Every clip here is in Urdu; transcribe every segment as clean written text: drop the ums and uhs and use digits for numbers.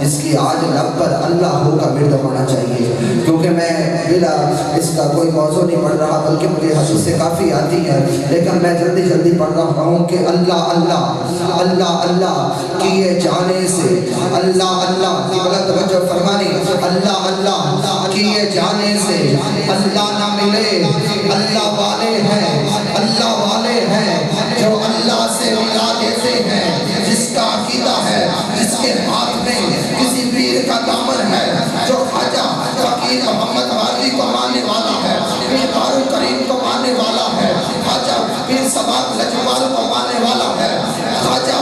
جس کی آج لب پر اللہ ہو کا ورد ہونا چاہیے. کیونکہ میں بلا اس کا کوئی موضوع نہیں پڑھ رہا بلکہ مجھے حدیثیں کافی آتی ہیں لیکن میں جلدی پڑھ رہا ہوں کہ اللہ اللہ اللہ اللہ کیے جانے سے اللہ اللہ کی غلط توجہ فرمانی اللہ اللہ کیے جانے سے اللہ نہ ملے. اللہ والے ہیں جو اللہ سے ملا دیتے ہیں. جس کا عقیدہ ہے جس کے ہاتھ میں کسی پیر کا دامن ہے جو خواجہ فقیر محمد غازی کو ماننے والا ہے پیر بارو کریم کو ماننے والا ہے خواجہ پیر سباق لجوال کو ماننے والا ہے خواجہ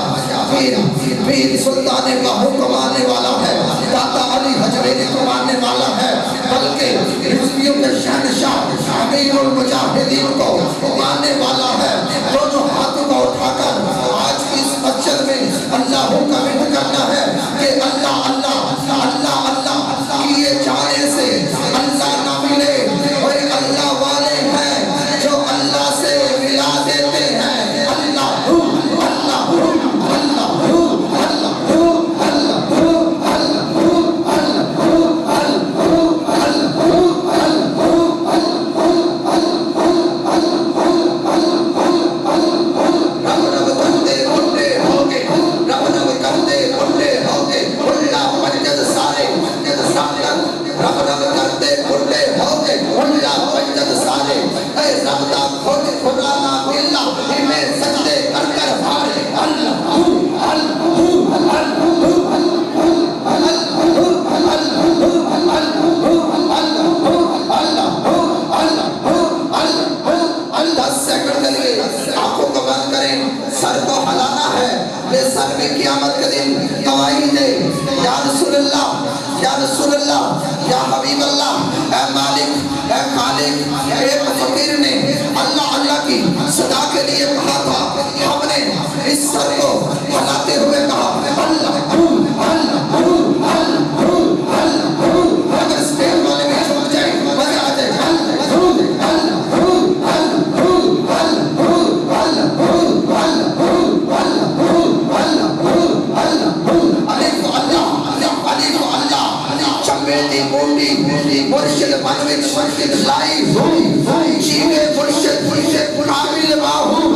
پیر سلطان باہو کو ماننے والا ہے داتا علی حجویری کو ماننے والا ہے بلکہ رضویوں کے شہنشاہ امیر المجاہدین کو ماننے والا ہے. دونوں ہاتھوں کو اٹھا کر آج کی اس مسجد میں اللہ کا ورد کرنا ہے کہ اللہ اللہ اللہ اللہ کیے جانے سے اللہ نہ ملے اور اللہ والے ہیں جو اللہ سے ملا دیتے ہیں. اللہ اللہ سر کو ہلانا ہے لے سر میں قیامت کے دن گواہی دے یا رسول اللہ یا حبیب اللہ اے مالک اے خالق. ایک فقیر نے اللہ اللہ کی صدا کے لیے کہا تھا ہم نے اس سر کو ہلاتے ہوئے کہا اللہ اگر اسٹیج والے بھی چھوٹ جائے مزہ آ جائے مرشد منوچ لائی ہوئی شیوے مرشد کامل باہو